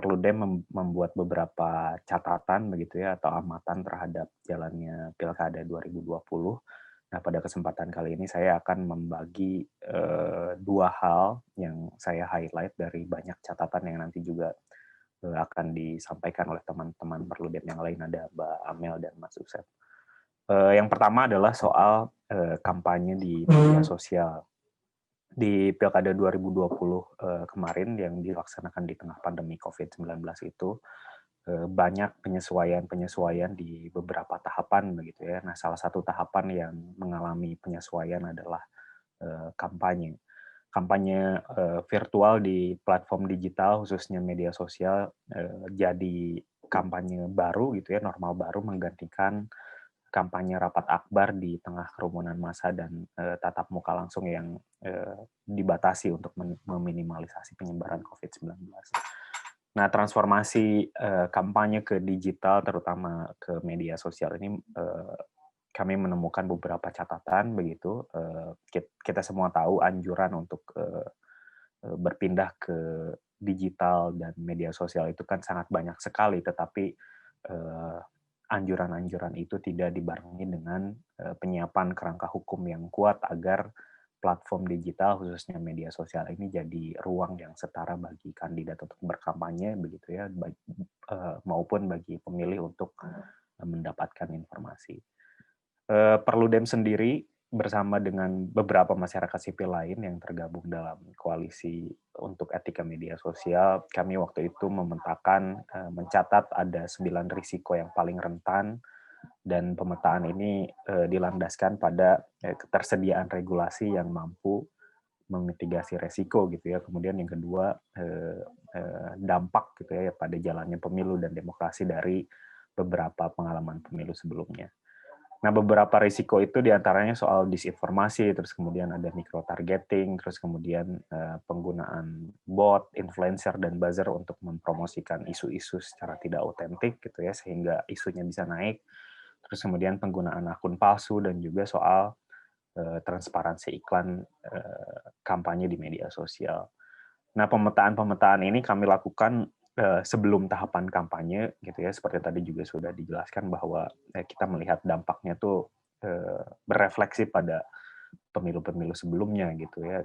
Perludem membuat beberapa catatan begitu ya atau amatan terhadap jalannya Pilkada 2020. Nah, pada kesempatan kali ini saya akan membagi 2 hal yang saya highlight dari banyak catatan yang nanti juga akan disampaikan oleh teman-teman Perludem yang lain, ada Mbak Amel dan Mas Usep. Yang pertama adalah soal kampanye di media sosial. Di Pilkada 2020 kemarin yang dilaksanakan di tengah pandemi COVID-19 itu banyak penyesuaian-penyesuaian di beberapa tahapan begitu ya. Nah, salah satu tahapan yang mengalami penyesuaian adalah kampanye. Kampanye virtual di platform digital khususnya media sosial jadi kampanye baru gitu ya, normal baru menggantikan kampanye rapat akbar di tengah kerumunan massa dan tatap muka langsung yang dibatasi untuk meminimalisasi penyebaran COVID-19. Nah, transformasi kampanye ke digital, terutama ke media sosial ini, kami menemukan beberapa catatan begitu. Kita semua tahu anjuran untuk berpindah ke digital dan media sosial itu kan sangat banyak sekali, tetapi anjuran-anjuran itu tidak dibarengi dengan penyiapan kerangka hukum yang kuat agar platform digital khususnya media sosial ini jadi ruang yang setara bagi kandidat untuk berkampanye begitu ya, maupun bagi pemilih untuk mendapatkan informasi. Perludem sendiri bersama dengan beberapa masyarakat sipil lain yang tergabung dalam koalisi untuk etika media sosial, kami waktu itu memetakan, mencatat ada 9 risiko yang paling rentan, dan pemetaan ini dilandaskan pada ketersediaan regulasi yang mampu memitigasi resiko gitu ya. Kemudian yang kedua, dampak gitu ya pada jalannya pemilu dan demokrasi dari beberapa pengalaman pemilu sebelumnya. Nah, beberapa risiko itu diantaranya soal disinformasi, terus kemudian ada micro-targeting, terus kemudian penggunaan bot, influencer, dan buzzer untuk mempromosikan isu-isu secara tidak otentik gitu ya, sehingga isunya bisa naik. Terus kemudian penggunaan akun palsu dan juga soal transparansi iklan kampanye di media sosial. Nah, pemetaan-pemetaan ini kami lakukan sebelum tahapan kampanye gitu ya, seperti tadi juga sudah dijelaskan bahwa kita melihat dampaknya tuh berefleksi pada pemilu-pemilu sebelumnya gitu ya,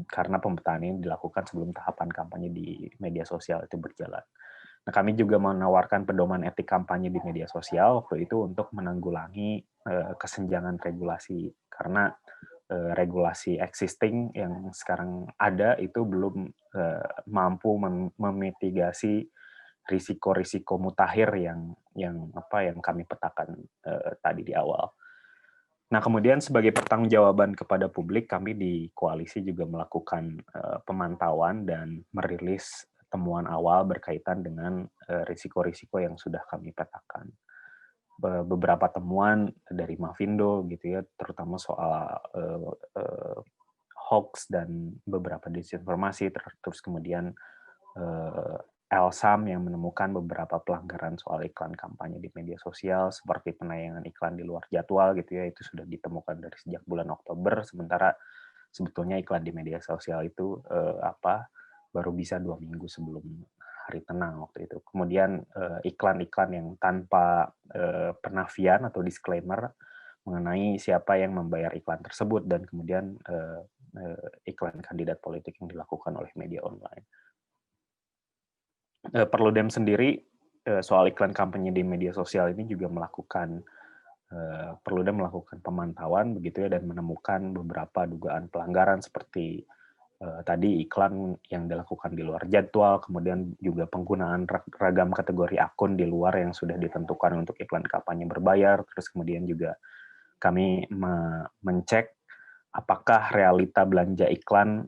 karena pemetaan ini dilakukan sebelum tahapan kampanye di media sosial itu berjalan. Nah, kami juga menawarkan pedoman etik kampanye di media sosial waktu itu untuk menanggulangi kesenjangan regulasi, karena regulasi existing yang sekarang ada itu belum mampu memitigasi risiko-risiko mutakhir yang kami petakan tadi di awal. Nah, kemudian sebagai pertanggungjawaban kepada publik, kami di koalisi juga melakukan pemantauan dan merilis temuan awal berkaitan dengan risiko-risiko yang sudah kami petakan. Beberapa temuan dari Mavindo gitu ya, terutama soal hoax dan beberapa disinformasi, terus kemudian Elsam yang menemukan beberapa pelanggaran soal iklan kampanye di media sosial seperti penayangan iklan di luar jadwal gitu ya, itu sudah ditemukan dari sejak bulan Oktober, sementara sebetulnya iklan di media sosial itu baru bisa 2 minggu sebelum hari tenang waktu itu. Kemudian iklan-iklan yang tanpa penafian atau disclaimer mengenai siapa yang membayar iklan tersebut, dan kemudian iklan kandidat politik yang dilakukan oleh media online. Perludem sendiri soal iklan kampanye di media sosial ini juga Perludem melakukan pemantauan begitu ya, dan menemukan beberapa dugaan pelanggaran seperti tadi iklan yang dilakukan di luar jadwal, kemudian juga penggunaan ragam kategori akun di luar yang sudah ditentukan untuk iklan kampanye berbayar, terus kemudian juga kami mencek apakah realita belanja iklan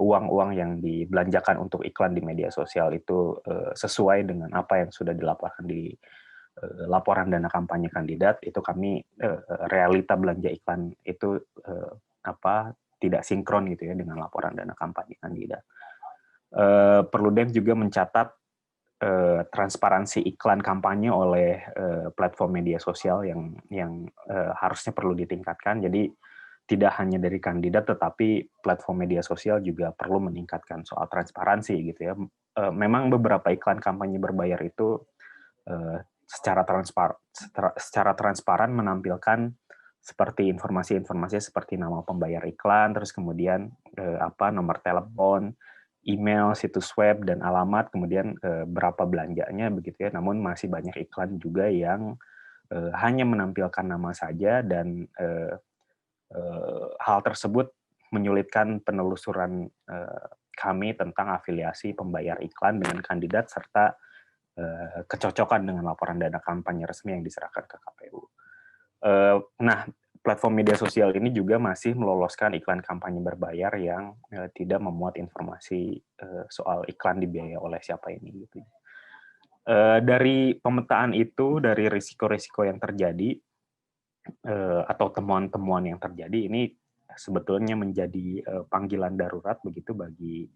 uang-uang yang dibelanjakan untuk iklan di media sosial itu sesuai dengan apa yang sudah dilaporkan di laporan dana kampanye kandidat. Itu kami realita belanja iklan itu tidak sinkron gitu ya dengan laporan dana kampanye kandidat. Perludem juga mencatat transparansi iklan kampanye oleh platform media sosial yang harusnya perlu ditingkatkan. Jadi tidak hanya dari kandidat, tetapi platform media sosial juga perlu meningkatkan soal transparansi gitu ya. Memang beberapa iklan kampanye berbayar itu secara transparan menampilkan seperti informasi-informasi seperti nama pembayar iklan, terus kemudian nomor telepon, email, situs web, dan alamat, kemudian berapa belanjanya begitu ya. Namun masih banyak iklan juga yang hanya menampilkan nama saja, dan hal tersebut menyulitkan penelusuran kami tentang afiliasi pembayar iklan dengan kandidat serta kecocokan dengan laporan dana kampanye resmi yang diserahkan ke KPU. Nah, platform media sosial ini juga masih meloloskan iklan kampanye berbayar yang tidak memuat informasi soal iklan dibiayai oleh siapa ini. Gitu. Dari pemetaan itu, dari risiko-risiko yang terjadi, atau temuan-temuan yang terjadi, ini sebetulnya menjadi panggilan darurat begitu bagi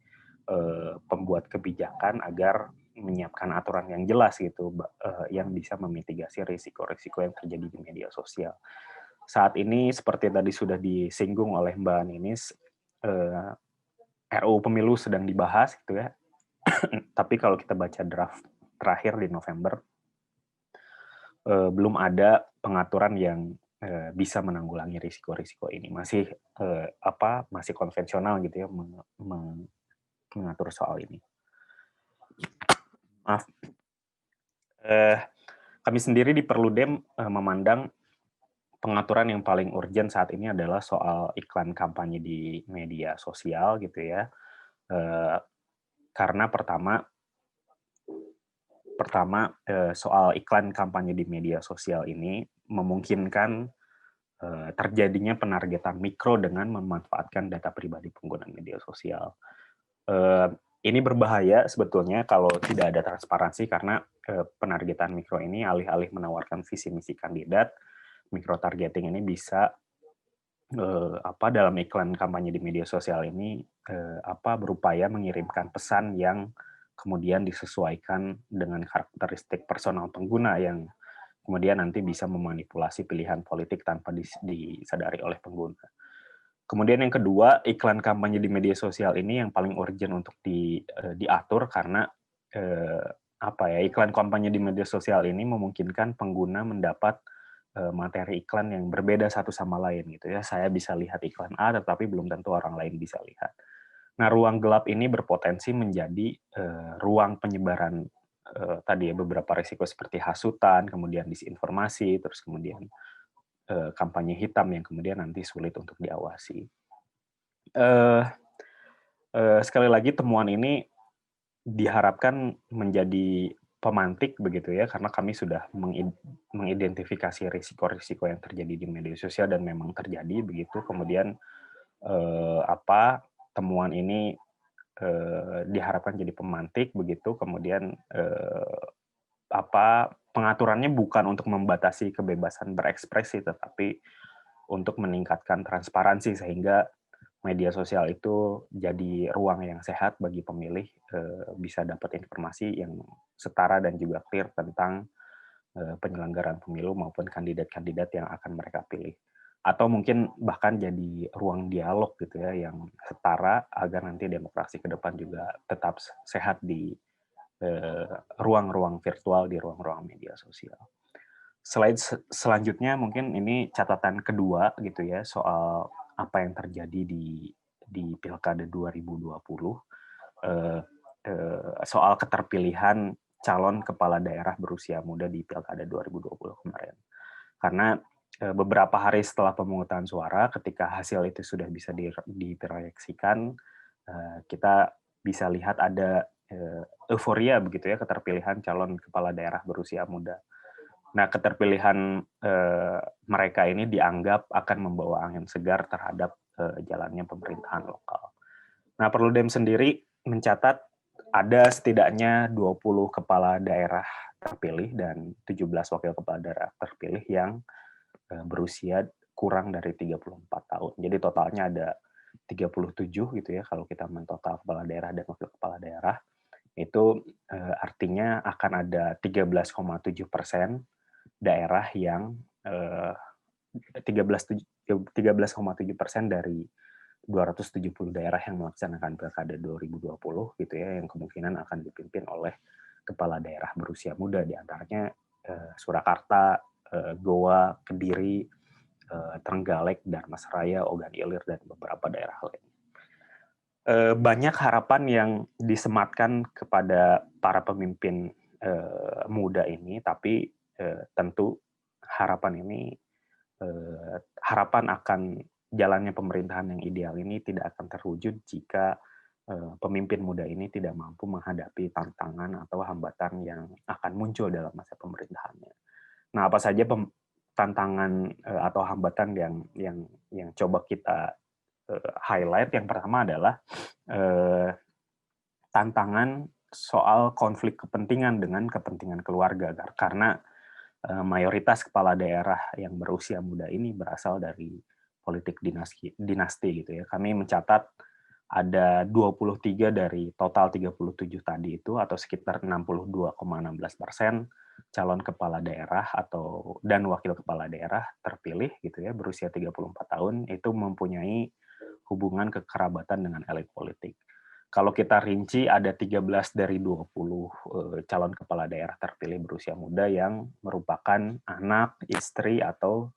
pembuat kebijakan agar menyiapkan aturan yang jelas gitu, yang bisa memitigasi risiko-risiko yang terjadi di media sosial. Saat ini seperti tadi sudah disinggung oleh Mbak Ninis, RUU Pemilu sedang dibahas gitu ya. Tapi kalau kita baca draft terakhir di November, belum ada pengaturan yang bisa menanggulangi risiko-risiko ini. Masih masih konvensional gitu ya mengatur soal ini. Maaf. Kami sendiri di Perludem memandang pengaturan yang paling urgent saat ini adalah soal iklan kampanye di media sosial gitu ya. Karena pertama soal iklan kampanye di media sosial ini memungkinkan terjadinya penargetan mikro dengan memanfaatkan data pribadi pengguna media sosial. Ini berbahaya sebetulnya kalau tidak ada transparansi, karena penargetan mikro ini alih-alih menawarkan visi misi kandidat, mikro targeting ini bisa dalam iklan kampanye di media sosial ini berupaya mengirimkan pesan yang kemudian disesuaikan dengan karakteristik personal pengguna yang kemudian nanti bisa memanipulasi pilihan politik tanpa disadari oleh pengguna. Kemudian yang kedua, iklan kampanye di media sosial ini yang paling urgent untuk diatur, karena iklan kampanye di media sosial ini memungkinkan pengguna mendapat materi iklan yang berbeda satu sama lain gitu ya. Saya bisa lihat iklan A, tetapi belum tentu orang lain bisa lihat. Nah, ruang gelap ini berpotensi menjadi ruang penyebaran tadi ya beberapa risiko seperti hasutan, kemudian disinformasi, terus kemudian kampanye hitam yang kemudian nanti sulit untuk diawasi. Sekali lagi temuan ini diharapkan menjadi pemantik begitu ya, karena kami sudah mengidentifikasi risiko-risiko yang terjadi di media sosial dan memang terjadi begitu. Kemudian temuan ini diharapkan jadi pemantik begitu. Kemudian pengaturannya bukan untuk membatasi kebebasan berekspresi, tetapi untuk meningkatkan transparansi sehingga media sosial itu jadi ruang yang sehat bagi pemilih, bisa dapat informasi yang setara dan juga clear tentang penyelenggaraan pemilu maupun kandidat-kandidat yang akan mereka pilih. Atau mungkin bahkan jadi ruang dialog gitu ya, yang setara agar nanti demokrasi ke depan juga tetap sehat di ruang-ruang virtual, di ruang-ruang media sosial. Selanjutnya mungkin ini catatan kedua gitu ya, soal apa yang terjadi di Pilkada 2020, soal keterpilihan calon kepala daerah berusia muda di Pilkada 2020 kemarin. Karena beberapa hari setelah pemungutan suara, ketika hasil itu sudah bisa diproyeksikan, kita bisa lihat ada euforia begitu ya, keterpilihan calon kepala daerah berusia muda. Nah, keterpilihan mereka ini dianggap akan membawa angin segar terhadap jalannya pemerintahan lokal. Nah, Perludem sendiri mencatat ada setidaknya 20 kepala daerah terpilih dan 17 wakil kepala daerah terpilih yang berusia kurang dari 34 tahun. Jadi totalnya ada 37 gitu ya, kalau kita mentotal kepala daerah dan wakil kepala daerah. Itu artinya akan ada 13,7% daerah yang 13,7% dari 270 daerah yang melaksanakan Pilkada 2020 gitu ya, yang kemungkinan akan dipimpin oleh kepala daerah berusia muda, di antaranya Surakarta, Goa, Kediri, Trenggalek, Dharmasraya, Ogan Ilir, dan beberapa daerah lain. Banyak harapan yang disematkan kepada para pemimpin muda ini, tapi tentu harapan ini, harapan akan jalannya pemerintahan yang ideal ini tidak akan terwujud jika pemimpin muda ini tidak mampu menghadapi tantangan atau hambatan yang akan muncul dalam masa pemerintahannya. Nah, apa saja tantangan atau hambatan yang coba kita highlight? Yang pertama adalah tantangan soal konflik kepentingan dengan kepentingan keluarga, karena mayoritas kepala daerah yang berusia muda ini berasal dari politik dinasti gitu ya. Kami mencatat ada 23 dari total 37 tadi itu, atau sekitar 62,16% calon kepala daerah dan wakil kepala daerah terpilih gitu ya, berusia 34 tahun itu mempunyai hubungan kekerabatan dengan elit politik. Kalau kita rinci, ada 13 dari 20 calon kepala daerah terpilih berusia muda yang merupakan anak, istri, atau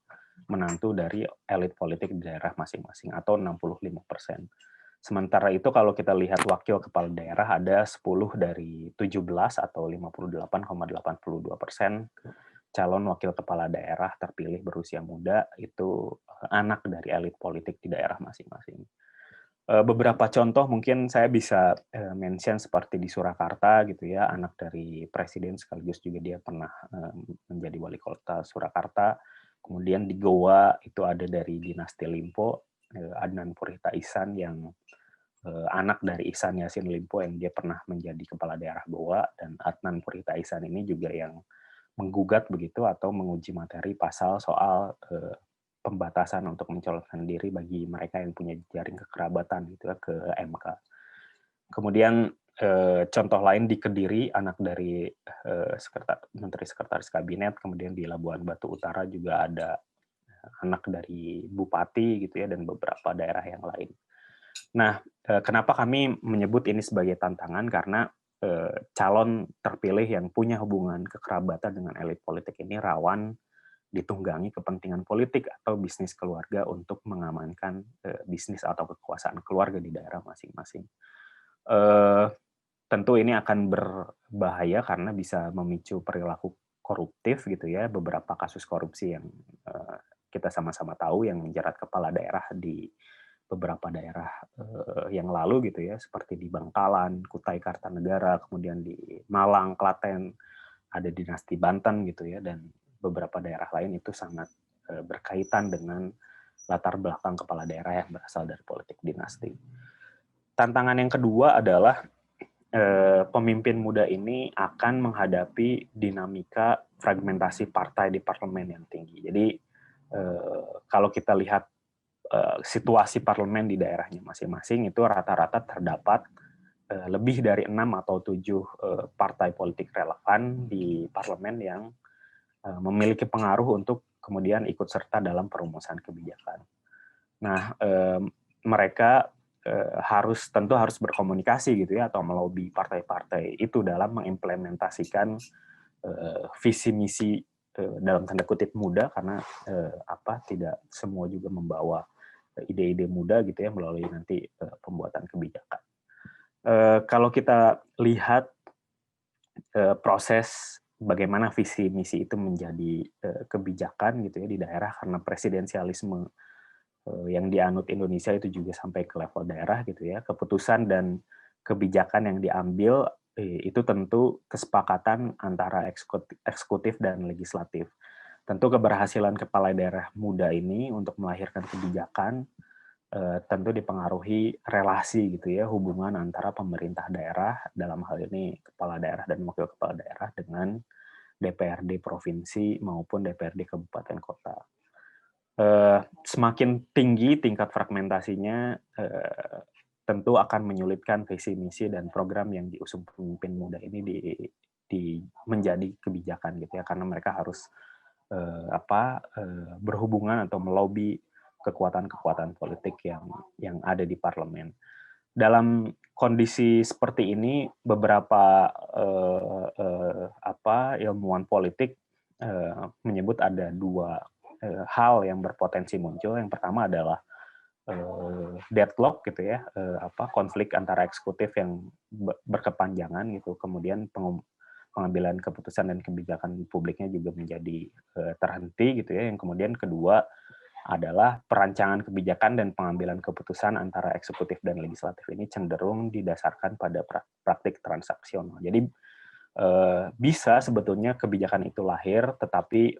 menantu dari elit politik di daerah masing-masing, atau 65%. Sementara itu kalau kita lihat wakil kepala daerah, ada 10 dari 17 atau 58,82% calon wakil kepala daerah terpilih berusia muda itu anak dari elit politik di daerah masing-masing. Beberapa contoh mungkin saya bisa mention seperti di Surakarta gitu ya, anak dari presiden sekaligus juga dia pernah menjadi wali kota Surakarta. Kemudian di Goa itu ada dari dinasti Limpo, Adnan Purita Ihsan yang anak dari Ihsan Yassin Limpo yang dia pernah menjadi kepala daerah Goa, dan Adnan Purita Ihsan ini juga yang menggugat begitu atau menguji materi pasal soal pembatasan untuk mencalonkan diri bagi mereka yang punya jaring kekerabatan gitu ya, ke MK. Kemudian contoh lain di Kediri, anak dari Menteri Sekretaris Kabinet, kemudian di Labuan Batu Utara juga ada anak dari Bupati gitu ya, dan beberapa daerah yang lain. Nah, kenapa kami menyebut ini sebagai tantangan? Karena calon terpilih yang punya hubungan kekerabatan dengan elit politik ini rawan ditunggangi kepentingan politik atau bisnis keluarga untuk mengamankan bisnis atau kekuasaan keluarga di daerah masing-masing. Tentu ini akan berbahaya karena bisa memicu perilaku koruptif gitu ya, beberapa kasus korupsi yang kita sama-sama tahu yang menjerat kepala daerah di beberapa daerah yang lalu gitu ya, seperti di Bangkalan, Kutai Kartanegara, kemudian di Malang, Klaten, ada dinasti Banten gitu ya, dan beberapa daerah lain itu sangat berkaitan dengan latar belakang kepala daerah yang berasal dari politik dinasti. Tantangan yang kedua adalah pemimpin muda ini akan menghadapi dinamika fragmentasi partai di parlemen yang tinggi. Jadi kalau kita lihat situasi parlemen di daerahnya masing-masing, itu rata-rata terdapat lebih dari 6 atau 7 partai politik relevan di parlemen yang memiliki pengaruh untuk kemudian ikut serta dalam perumusan kebijakan. Nah, mereka tentu harus berkomunikasi gitu ya, atau melobi partai-partai itu dalam mengimplementasikan visi misi dalam tanda kutip muda, karena tidak semua juga membawa ide-ide muda gitu ya melalui nanti pembuatan kebijakan. Kalau kita lihat proses bagaimana visi misi itu menjadi kebijakan gitu ya di daerah, karena presidensialisme yang dianut Indonesia itu juga sampai ke level daerah gitu ya. Keputusan dan kebijakan yang diambil itu tentu kesepakatan antara eksekutif dan legislatif. Tentu keberhasilan kepala daerah muda ini untuk melahirkan kebijakan tentu dipengaruhi relasi gitu ya, hubungan antara pemerintah daerah, dalam hal ini kepala daerah dan wakil kepala daerah, dengan DPRD provinsi maupun DPRD kabupaten kota. Semakin tinggi tingkat fragmentasinya, tentu akan menyulitkan visi misi dan program yang diusung pemimpin muda ini menjadi kebijakan gitu ya, karena mereka harus berhubungan atau melobi kekuatan-kekuatan politik yang ada di parlemen. Dalam kondisi seperti ini, beberapa ilmuwan politik menyebut ada dua hal yang berpotensi muncul. Yang pertama adalah deadlock gitu ya, konflik antara eksekutif yang berkepanjangan gitu, kemudian pengambilan keputusan dan kebijakan publiknya juga menjadi terhenti gitu ya. Yang kemudian kedua adalah perancangan kebijakan dan pengambilan keputusan antara eksekutif dan legislatif ini cenderung didasarkan pada praktik transaksional. Jadi bisa sebetulnya kebijakan itu lahir, tetapi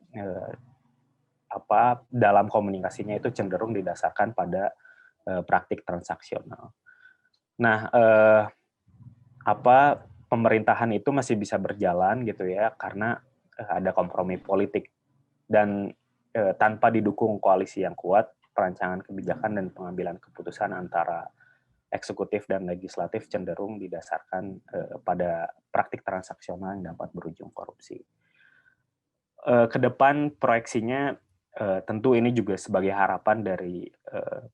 dalam komunikasinya itu cenderung didasarkan pada praktik transaksional. Nah, pemerintahan itu masih bisa berjalan gitu ya karena ada kompromi politik, dan tanpa didukung koalisi yang kuat, perancangan kebijakan dan pengambilan keputusan antara eksekutif dan legislatif cenderung didasarkan pada praktik transaksional yang dapat berujung korupsi. Ke depan proyeksinya tentu ini juga sebagai harapan dari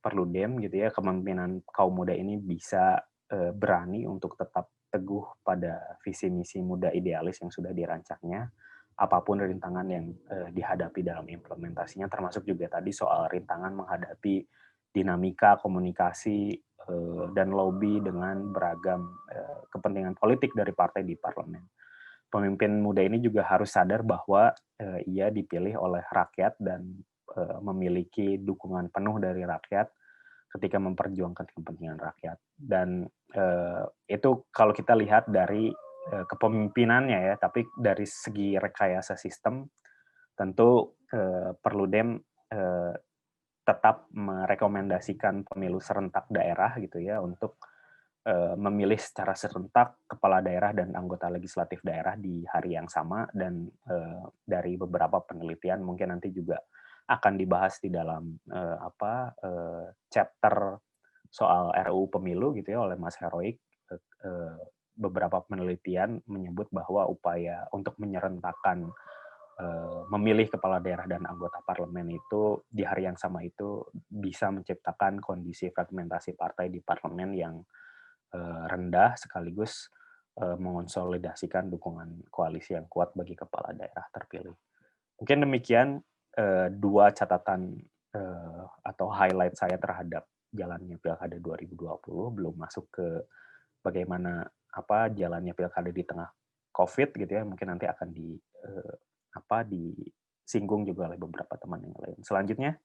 Perludem gitu ya, kepemimpinan kaum muda ini bisa berani untuk tetap teguh pada visi misi muda idealis yang sudah dirancangnya, apapun rintangan yang dihadapi dalam implementasinya, termasuk juga tadi soal rintangan menghadapi dinamika komunikasi dan lobby dengan beragam kepentingan politik dari partai di parlemen. Pemimpin muda ini juga harus sadar bahwa ia dipilih oleh rakyat dan memiliki dukungan penuh dari rakyat ketika memperjuangkan kepentingan rakyat. Dan itu kalau kita lihat dari kepemimpinannya ya, tapi dari segi rekayasa sistem, tentu Perludem tetap merekomendasikan pemilu serentak daerah gitu ya, untuk memilih secara serentak kepala daerah dan anggota legislatif daerah di hari yang sama, dan dari beberapa penelitian mungkin nanti juga akan dibahas di dalam chapter soal RUU Pemilu gitu ya oleh Mas Heroik. Beberapa penelitian menyebut bahwa upaya untuk menyerentakkan memilih kepala daerah dan anggota parlemen itu di hari yang sama itu bisa menciptakan kondisi fragmentasi partai di parlemen yang rendah, sekaligus mengonsolidasikan dukungan koalisi yang kuat bagi kepala daerah terpilih. Mungkin demikian dua catatan atau highlight saya terhadap jalannya Pilkada 2020, belum masuk ke bagaimana jalannya Pilkada di tengah COVID gitu ya, mungkin nanti akan disinggung juga oleh beberapa teman yang lain. Selanjutnya